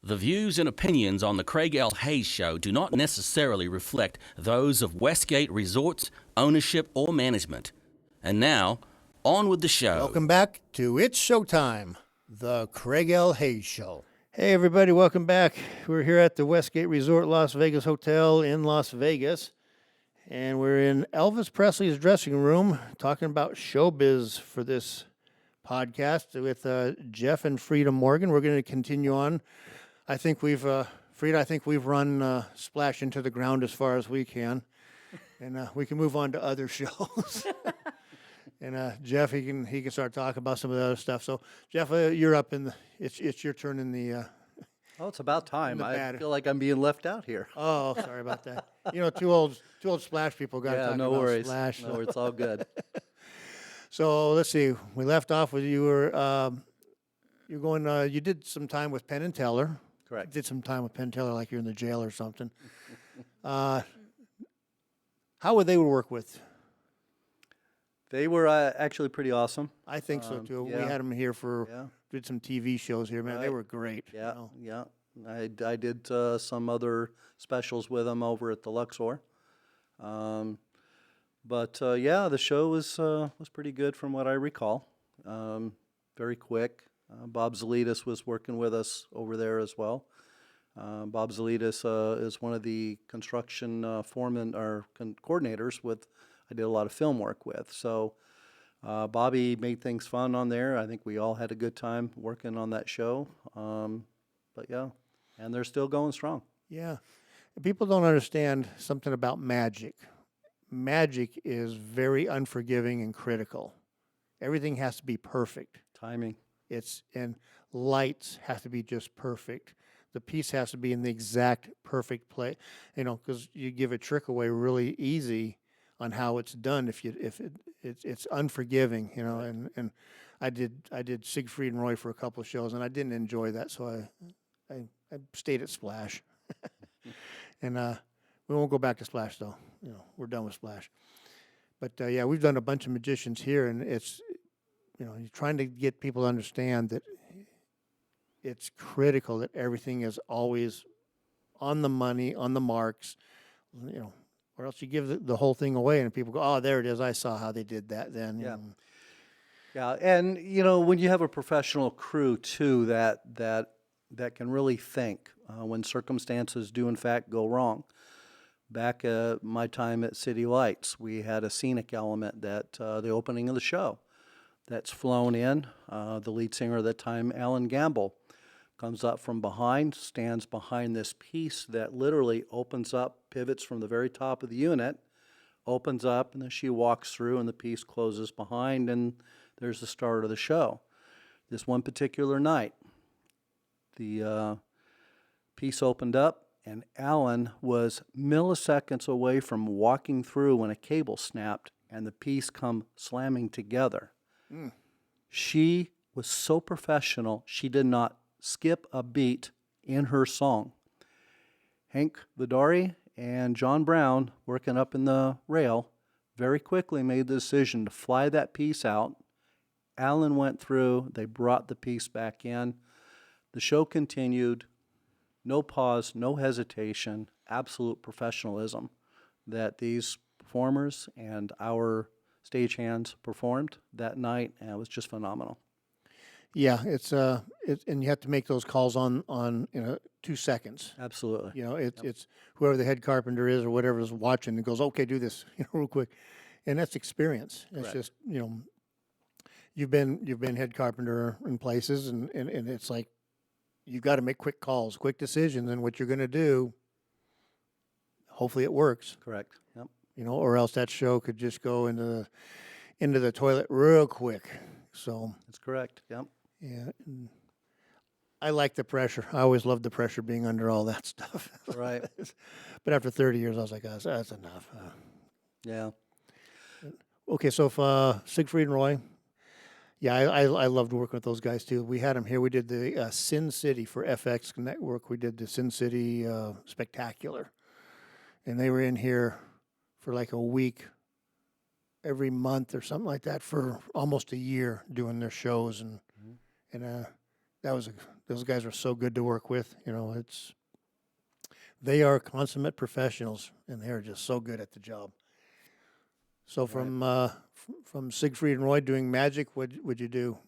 The views and opinions on the Craig L. Hayes Show do not necessarily reflect those of Westgate Resorts, ownership, or management. And now, on with the show. Welcome back to It's Showtime, the Craig L. Hayes Show. Hey, everybody, welcome back. We're here at the Westgate Resort Las Vegas Hotel in Las Vegas, and we're in Elvis Presley's dressing room talking about showbiz for this podcast with Jeff and Frieda Morgan. We're going to continue on. I think Frieda, we've run Splash into the ground as far as we can, and we can move on to other shows. And Jeff, he can start talking about some of the other stuff. So, Jeff, you're up in the. It's your turn in the. Oh, it's about time. I bad. feel like I'm being left out here. Oh, sorry about that. You know, two old Splash people got to talk no about worries. Splash. No, it's all good. So let's see. We left off with you were you're going. You did some time with Penn and Teller. Correct. Did some time with Penn and Teller, like you're in the jail or something. How would they work with? They were actually pretty awesome. I think so too. yeah. We had them here for did some TV shows here, man. They Right. were great. Yeah, you know. yeah. I did some other specials with them over at the Luxor. But the show was pretty good from what I recall. Very quick. Bob Zalitis was working with us over there as well. Bob Zalitis is one of the construction foremen or coordinators with. I did a lot of film work with. So Bobby made things fun on there. I think we all had a good time working on that show. But yeah, and they're still going strong. Yeah. People don't understand something about magic. Magic is very unforgiving and critical. Everything has to be perfect. Timing. And lights have to be just perfect. The piece has to be in the exact perfect place. You know, because you give a trick away really easy on how it's done if it's unforgiving. You know, and I did Siegfried and Roy for a couple of shows, and I didn't enjoy that, so I stayed at Splash. And we won't go back to Splash though. You know, we're done with Splash. But yeah, we've done a bunch of magicians here, and it's, you know, you're trying to get people to understand that it's critical that everything is always on the money, on the marks, you know, or else you give the whole thing away and people go, oh, there it is. I saw how they did that then. Yeah. Yeah, and you know, when you have a professional crew too that can really think when circumstances do in fact go wrong. Back my time at City Lights, we had a scenic element that the opening of the show that's flown in. The lead singer at that time, Alan Gamble, comes up from behind, stands behind this piece that literally opens up, pivots from the very top of the unit, opens up, and then she walks through and the piece closes behind, and there's the start of the show. This one particular night, the piece opened up, and Alan was milliseconds away from walking through when a cable snapped and the piece come slamming together. Mm. She was so professional, she did not skip a beat in her song. Hank Vidari and John Brown, working up in the rail, very quickly made the decision to fly that piece out. Alan went through, they brought the piece back in. The show continued. No pause, no hesitation, absolute professionalism that these performers and our stagehands performed that night, and it was just phenomenal. Yeah, and you have to make those calls on 2 seconds. Absolutely. You know, it's whoever the head carpenter is or whatever is watching and goes, okay, do this, real quick, and that's experience. It's just, you've been head carpenter in places, and it's like, you've got to make quick calls, quick decisions, and what you're going to do, hopefully it works. Correct. Yep. Or else that show could just go into the toilet real quick. So that's correct. Yep. Yeah. I like the pressure. I always loved the pressure being under all that stuff. Right. But after 30 years, I was like, oh, that's enough. Yeah. Okay, so if Siegfried and Roy. Yeah, I loved working with those guys too. We had them here. We did the Sin City for FX Network. We did the Sin City Spectacular. And they were in here for like a week every month or something like that for almost a year doing their shows. And that those guys are so good to work with. They are consummate professionals, and they're just so good at the job. So from Siegfried and Roy doing magic, what would you do?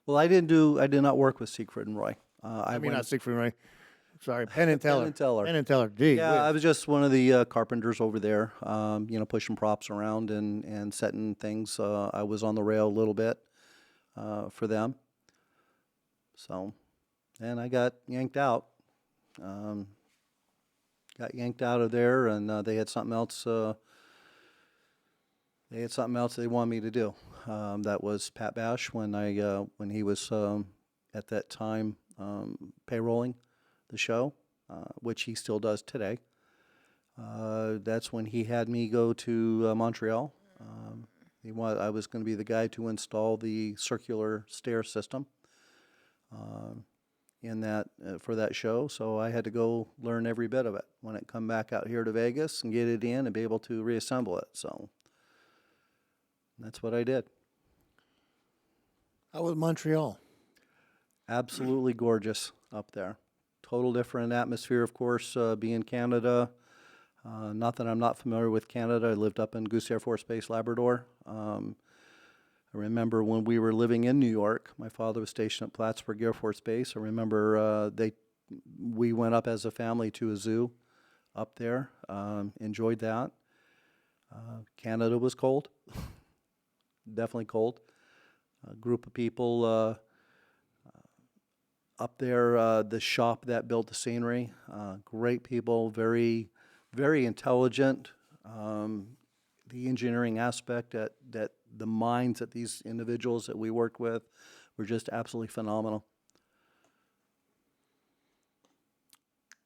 Well, I did not work with Siegfried and Roy. I mean, not Siegfried and Roy. Sorry, Penn and Teller. Penn and Teller. Penn and Teller. Gee, Yeah, I whiz. was just one of the carpenters over there, pushing props around and setting things. I was on the rail a little bit for them. So, and I got yanked out. Got yanked out of there, and they had something else. They had something else they wanted me to do. That was Pat Bash when he was at that time payrolling the show, which he still does today. That's when he had me go to Montreal. I was going to be the guy to install the circular stair system for that show. So I had to go learn every bit of it when it come back out here to Vegas and get it in and be able to reassemble it. So that's what I did. How was Montreal? Absolutely gorgeous up there. Total different atmosphere, of course, being Canada. Not that I'm not familiar with Canada. I lived up in Goose Air Force Base, Labrador. I remember when we were living in New York, my father was stationed at Plattsburgh Air Force Base. I remember we went up as a family to a zoo up there, enjoyed that. Canada was cold, definitely cold. A group of people up there, the shop that built the scenery, great people, very, very intelligent. The engineering aspect that the minds that these individuals that we worked with were just absolutely phenomenal.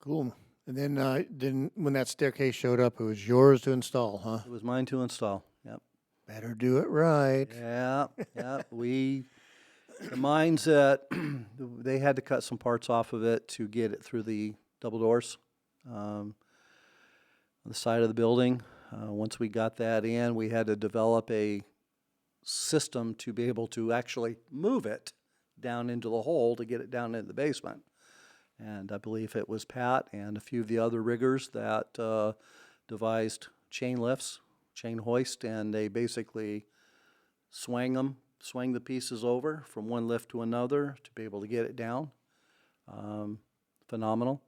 Cool. And then when that staircase showed up, it was yours to install, huh? It was mine to install. Yep. Better do it right. Yeah. The mines that they had to cut some parts off of it to get it through the double doors on the side of the building. Once we got that in, we had to develop a system to be able to actually move it down into the hole to get it down into the basement. And I believe it was Pat and a few of the other riggers that devised chain lifts, chain hoist, and they basically swang the pieces over from one lift to another to be able to get it down. Phenomenal.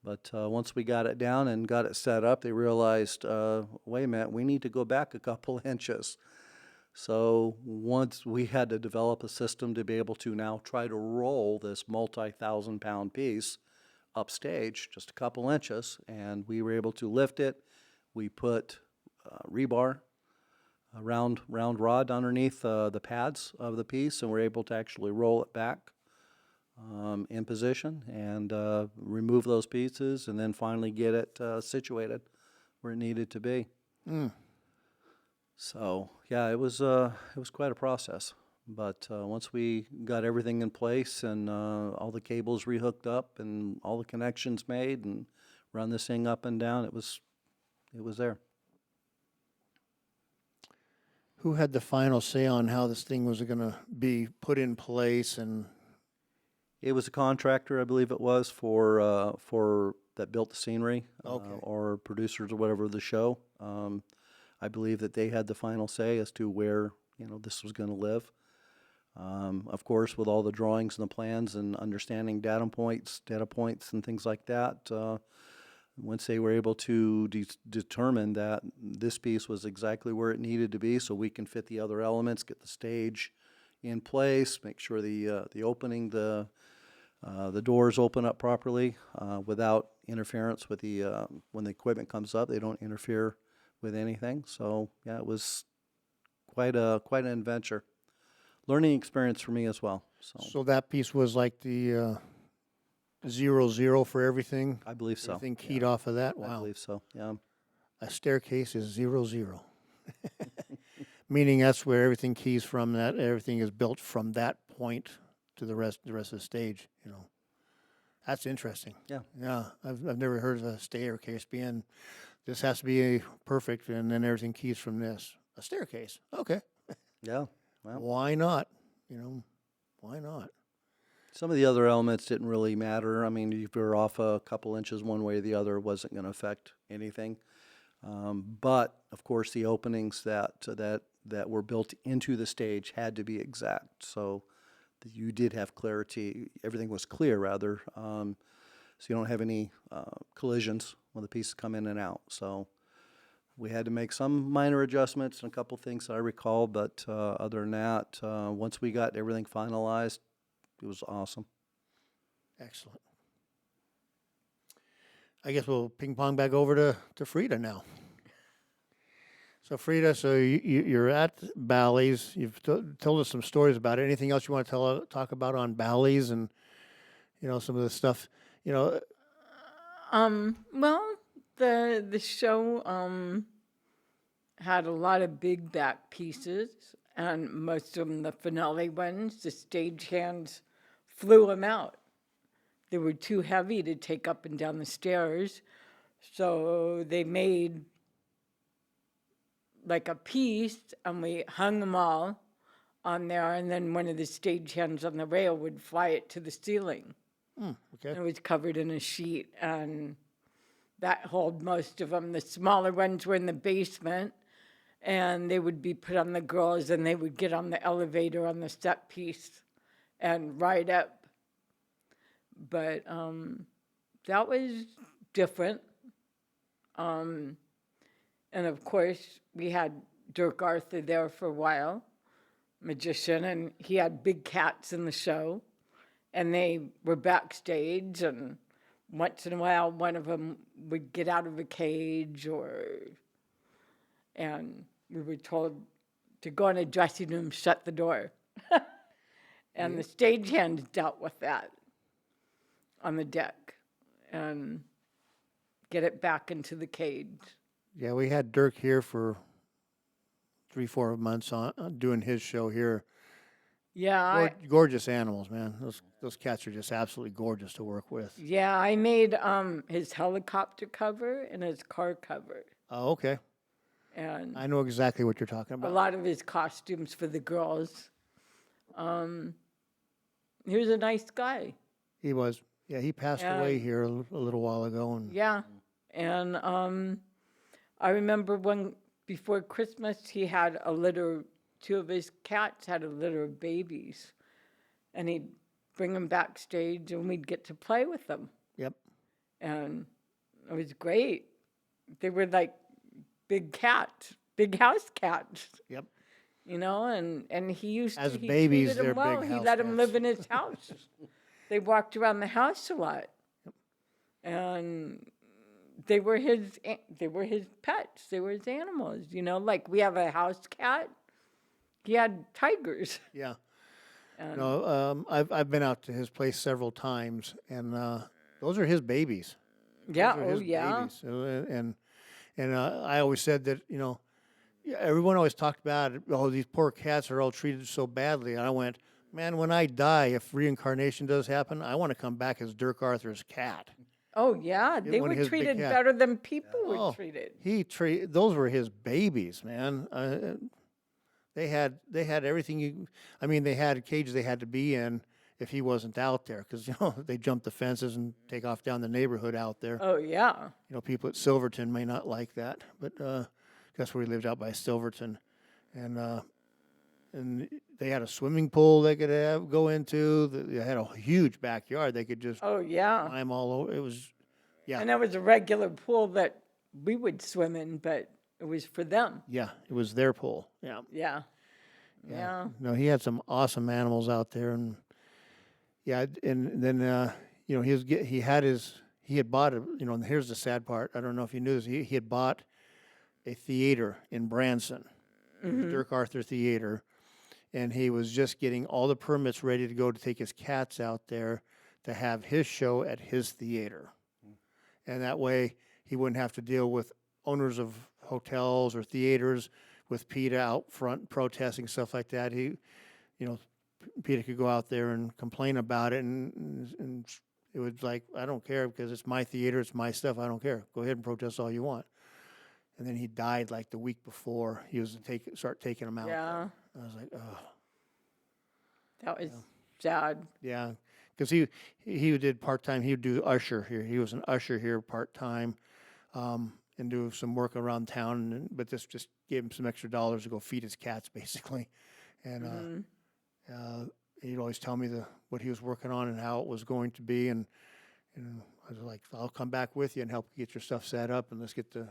But once we got it down and got it set up, they realized, wait a minute, we need to go back a couple inches. So once we had to develop a system to be able to now try to roll this multi-thousand-pound piece upstage just a couple inches, and we were able to lift it. We put rebar, a round rod underneath the pads of the piece, and we're able to actually roll it back in position and remove those pieces, and then finally get it situated where it needed to be. So yeah, it was quite a process. But once we got everything in place and all the cables rehooked up and all the connections made and run this thing up and down, it was there. Who had the final say on how this thing was going to be put in place? And It was a contractor, I believe it was, for that built the scenery, Okay. or producers or whatever of the show. I believe that they had the final say as to where this was going to live. Of course, with all the drawings and the plans and understanding data points and things like that, once they were able to determine that this piece was exactly where it needed to be so we can fit the other elements, get the stage in place, make sure the opening, the doors open up properly without interference with when the equipment comes up, they don't interfere with anything. So yeah, it was quite an adventure. Learning experience for me as well. so that piece was like the 0-0 for everything? I believe so. Everything keyed off of that? I Wow. believe so. Yeah. A staircase is 0-0. Meaning that's where everything keys from, that everything is built from that point to the rest of the stage, That's interesting. Yeah. Yeah. I've never heard of a staircase being, this has to be perfect, and then everything keys from this. A staircase. Okay. Yeah. Well, Why not? Why not? Some of the other elements didn't really matter. I mean, if you were off a couple inches one way or the other, it wasn't going to affect anything. But of course, the openings that were built into the stage had to be exact. So you did have clarity. Everything was clear, rather. So you don't have any collisions when the pieces come in and out. So we had to make some minor adjustments and a couple things that I recall. But other than that, once we got everything finalized, it was awesome. Excellent. I guess we'll ping pong back over to Frieda now. So Frieda, you're at Bally's. You've told us some stories about it. Anything else you want to talk about on Bally's and some of the stuff? Well, the show had a lot of big back pieces, and most of them, the finale ones, the stagehands flew them out. They were too heavy to take up and down the stairs, so they made like a piece, and we hung them all on there, and then one of the stagehands on the rail would fly it to the ceiling. Okay. And it was covered in a sheet, and that held most of them. The smaller ones were in the basement, and they would be put on the girls, and they would get on the elevator on the step piece and ride up. But that was different. And of course, we had Dirk Arthur there for a while, magician, and he had big cats in the show. And they were backstage, and once in a while, one of them would get out of a cage, and we were told to go in a dressing room, shut the door. And the stagehands dealt with that on the deck and get it back into the cage. Yeah, we had Dirk here for 3-4 months on doing his show here. Yeah, Gorgeous animals, man. Those cats are just absolutely gorgeous to work with. yeah, I made his helicopter cover and his car cover. Oh, okay. And I know exactly what you're talking a about. lot of his costumes for the girls. He was a nice guy. He was. Yeah, he passed away here a little while ago. And Yeah, and I remember before Christmas, he had a litter. 2 of his cats had a litter of babies, and he'd bring them backstage, and we'd get to play with them. Yep. And it was great. They were like big cats, big house cats. Yep. And he used As to. He babies, treated them they're well. big He house let them cats. live in his house. They walked around the house a lot. Yep. And they were his pets. They were his animals. Like we have a house cat. He had tigers. Yeah. I've been out to his place several times, and those are his babies. Yeah. Those are Oh, his yeah. babies. And I always said that everyone always talked about it. Oh, these poor cats are all treated so badly. And I went, man, when I die, if reincarnation does happen, I want to come back as Dirk Arthur's cat. Oh, yeah. They one were of his big treated cats. better than people were treated. Those were his babies, man. They had everything. They had a cage they had to be in if he wasn't out there, because they jump the fences and take off down the neighborhood out there. Oh, yeah. People at Silverton may not like that, but that's where he lived, out by Silverton, and they had a swimming pool they could go into. They had a huge backyard. They could just Oh, yeah. climb all over. It was, yeah, And that was a regular pool that we would swim in, but it was for them. yeah, it was their pool. Yeah. Yeah. Yeah. No, he had some awesome animals out there, and and then he had bought and here's the sad part. I don't know if you knew this. He had bought a theater in Branson, Dirk Arthur Theater, and he was just getting all the permits ready to go to take his cats out there to have his show at his theater, and that way he wouldn't have to deal with owners of hotels or theaters with PETA out front protesting, stuff like that. PETA could go out there and complain about it, and it was like, I don't care, because it's my theater, it's my stuff, I don't care. Go ahead and protest all you want. And then he died like the week before he was to start taking them out. Yeah. I was like, oh. That was sad. Yeah, because he did part-time. He would do usher here. He was an usher here part-time, and do some work around town. But this just gave him some extra dollars to go feed his cats, basically. And he'd always tell me what he was working on and how it was going to be. And I was like, I'll come back with you and help you get your stuff set up, and let's get your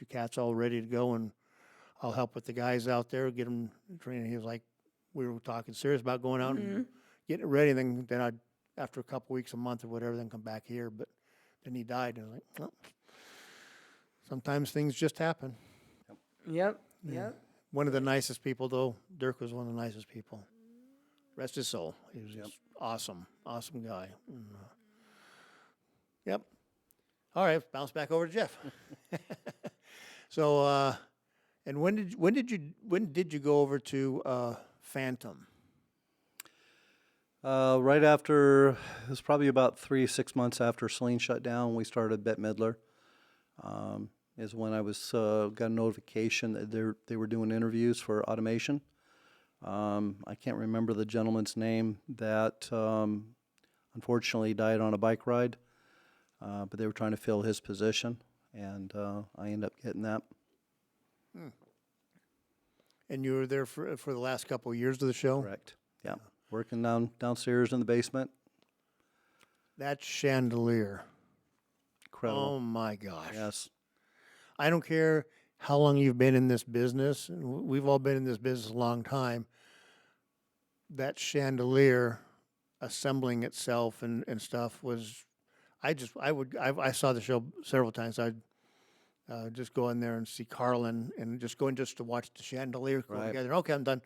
cats all ready to go. And I'll help with the guys out there, get them trained. He was like, we were talking serious about going out and getting it ready. And then I'd, after a couple weeks, a month or whatever, then come back here. But then he died. And I was like, well, sometimes things just happen. Yep. One of the nicest people, though. Dirk was one of the nicest people. Rest his soul. He was just awesome guy. And, yep. All right, bounce back over to Jeff. So, and when did you go over to Phantom? Right after, it was probably about 6 months after Celine shut down, we started Bette Midler. Is when I was got a notification that they were doing interviews for automation. I can't remember the gentleman's name that unfortunately died on a bike ride, but they were trying to fill his position, and I ended up getting that. And you were there for the last couple of years of the show? Correct. Yeah, working downstairs in the basement. That chandelier. Incredible. Oh my gosh. Yes. I don't care how long you've been in this business, and we've all been in this business a long time. That chandelier assembling itself and stuff was, I saw the show several times. I'd just go in there and see Carlin and just go in just to watch the chandelier go together. Okay, I'm done.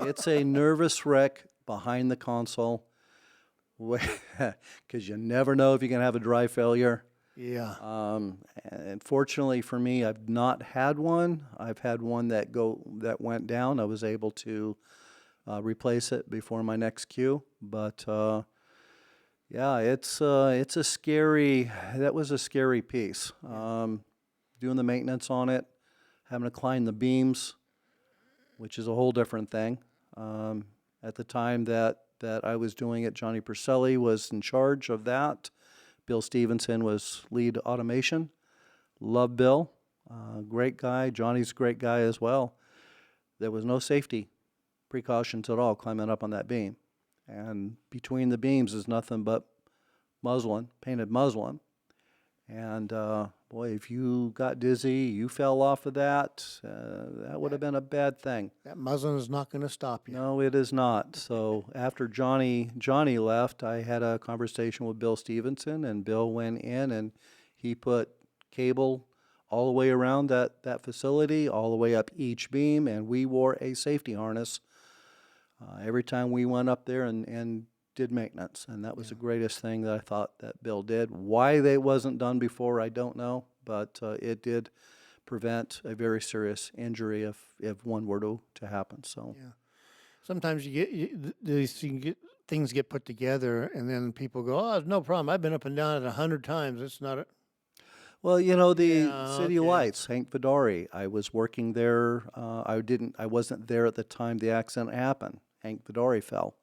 It's a nervous wreck behind the console because you never know if you're going to have a dry failure. Yeah. And fortunately for me, I've not had one. I've had one that went down. I was able to replace it before my next queue. But yeah, that was a scary piece. Doing the maintenance on it, having to climb the beams, which is a whole different thing. At the time that I was doing it, Johnny Purcelli was in charge of that. Bill Stevenson was lead automation. Love Bill, great guy. Johnny's a great guy as well. There was no safety precautions at all climbing up on that beam. And between the beams is nothing but muslin, painted muslin. And boy, if you got dizzy, you fell off of that, that would have been a bad thing. That muslin is not going to stop you. No, it is not. So after Johnny left, I had a conversation with Bill Stevenson, and Bill went in and he put cable all the way around that facility, all the way up each beam, and we wore a safety harness every time we went up there and did maintenance. And that was the greatest thing that I thought that Bill did. Why they wasn't done before, I don't know, but it did prevent a very serious injury if one were to happen. So Sometimes things get put together, and then people go, "Oh, no problem. I've been up and down it 100 times. It's not a." Well, the City of Lights, Hank Vidari. I was working there. I wasn't there at the time the accident happened. Hank Vidari fell,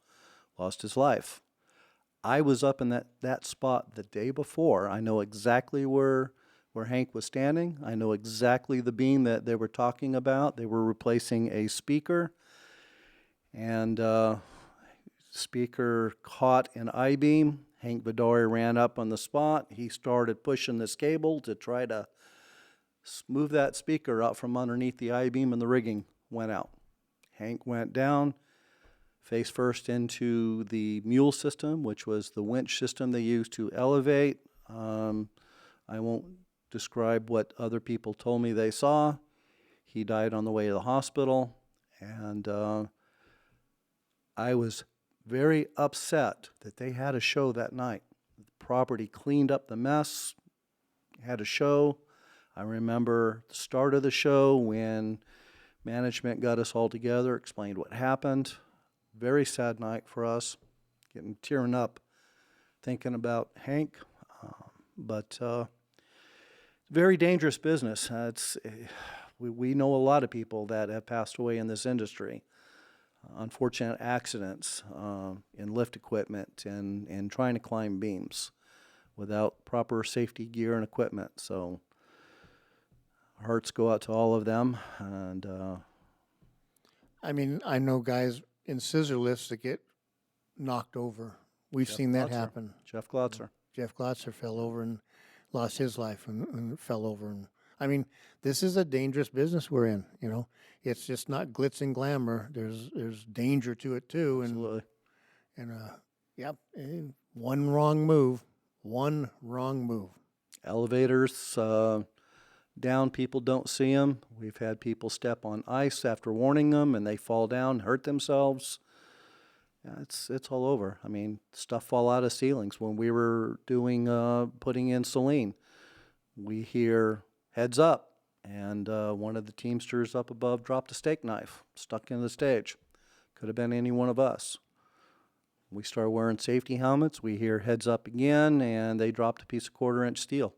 lost his life. I was up in that spot the day before. I know exactly where Hank was standing. I know exactly the beam that they were talking about. They were replacing a speaker, and speaker caught an I-beam. Hank Vidari ran up on the spot. He started pushing this cable to try to move that speaker out from underneath the I-beam, and the rigging went out. Hank went down, face first into the mule system, which was the winch system they used to elevate. I won't describe what other people told me they saw. He died on the way to the hospital, and I was very upset that they had a show that night. The property cleaned up the mess, had a show. I remember the start of the show when management got us all together, explained what happened. Very sad night for us, tearing up, thinking about Hank. But very dangerous business. We know a lot of people that have passed away in this industry. unfortunate accidents in lift equipment and trying to climb beams without proper safety gear and equipment. So our hearts go out to all of them. And I mean, I know guys in scissor lifts that get knocked over. We've seen that happen. Jeff Glotzer. Jeff Glotzer fell over and lost his life and fell over. And I mean, this is a dangerous business we're in. You know, it's just not glitz and glamour. There's danger to it too. Absolutely. One wrong move. Elevators down, people don't see them. We've had people step on ice after warning them, and they fall down, hurt themselves. Yeah, it's all over. I mean, stuff fall out of ceilings. When we were doing putting in Celine, we hear heads up, and one of the Teamsters up above dropped a steak knife, stuck in the stage. Could have been any one of us. We start wearing safety helmets. We hear heads up again, and they dropped a piece of 1/4-inch steel.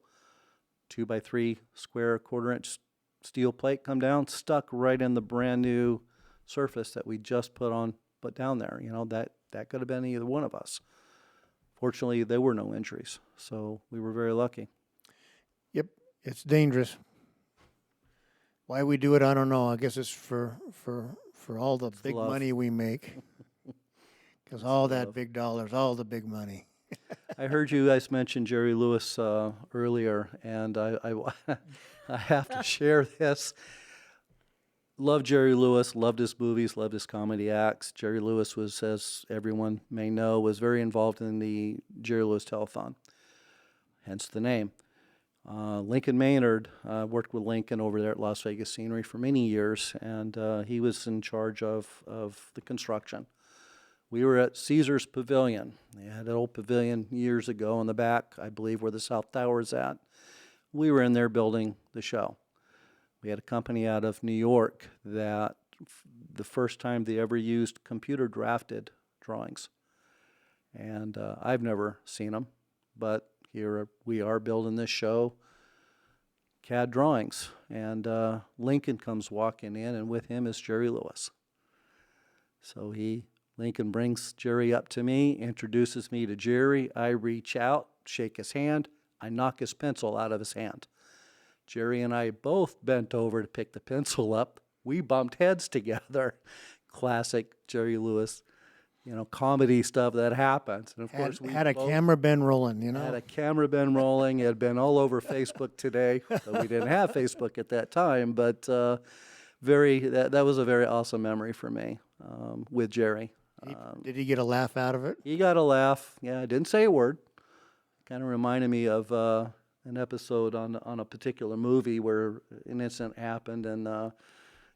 2x3 square 1/4-inch steel plate come down, stuck right in the brand new surface that we just put down there. You know, that could have been either one of us. Fortunately, there were no injuries, so we were very lucky. Yep, it's dangerous. Why we do it, I don't know. I guess it's for all the big love. money we make. Because all that big dollars, all the big money. I heard you guys mention Jerry Lewis earlier, and I have to share this. Loved Jerry Lewis, loved his movies, loved his comedy acts. Jerry Lewis was, as everyone may know, was very involved in the Jerry Lewis Telethon, hence the name. Lincoln Maynard worked with Lincoln over there at Las Vegas Scenery for many years, and he was in charge of the construction. We were at Caesar's Pavilion. They had an old pavilion years ago in the back, I believe, where the South Tower is at. We were in there building the show. We had a company out of New York that the first time they ever used computer drafted drawings. And I've never seen them, but here we are building this show, CAD drawings. And Lincoln comes walking in, and with him is Jerry Lewis. So Lincoln brings Jerry up to me, introduces me to Jerry. I reach out, shake his hand. I knock his pencil out of his hand. Jerry and I both bent over to pick the pencil up. We bumped heads together. Classic Jerry Lewis, comedy stuff that happens. And of course, we had a camera been rolling, Had a camera been rolling. It had been all over Facebook today. So we didn't have Facebook at that time, but that was a very awesome memory for me with Jerry. Did he get a laugh out of it? He got a laugh. Yeah, I didn't say a word. Kind of reminded me of an episode on a particular movie where an incident happened, and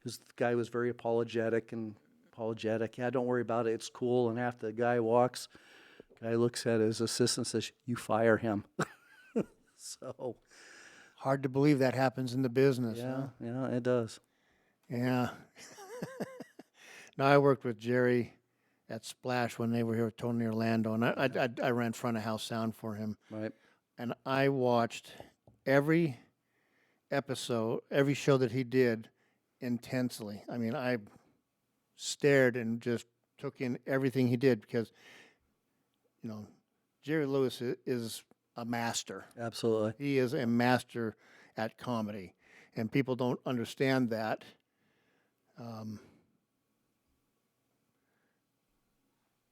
this guy was very apologetic. Yeah, don't worry about it. It's cool. And after the guy walks, guy looks at his assistant and says, "You fire him." So hard to believe that happens in the business. Yeah, huh? yeah, it does. Yeah. No, I worked with Jerry at Splash when they were here with Tony Orlando, and I ran front of house sound for him. Right. And I watched every episode, every show that he did intensely. I mean, I stared and just took in everything he did because, Jerry Lewis is a master. Absolutely. He is a master at comedy, and people don't understand that.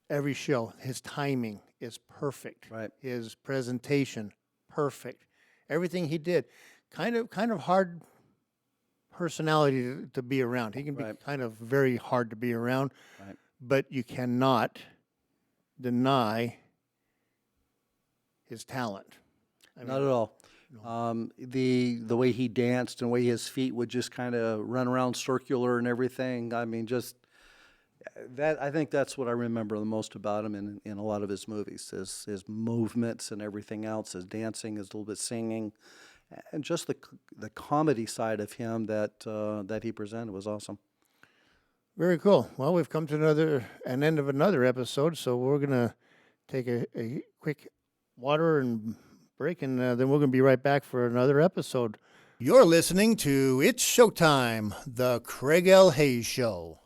Every show, his timing is perfect. Right. His presentation, perfect. Everything he did, kind of hard personality to be around. He can be kind of very hard to be around, but you cannot deny his talent. Not at all. The way he danced and the way his feet would just kind of run around circular and everything. I mean, just that. I think that's what I remember the most about him in a lot of his movies. His movements and everything else. His dancing, his little bit singing, and just the comedy side of him that he presented was awesome. Very cool. Well, we've come to an end of another episode, so we're gonna take a quick water and break, and then we're going to be right back for another episode. You're listening to It's Showtime, the Craig L. Hayes Show.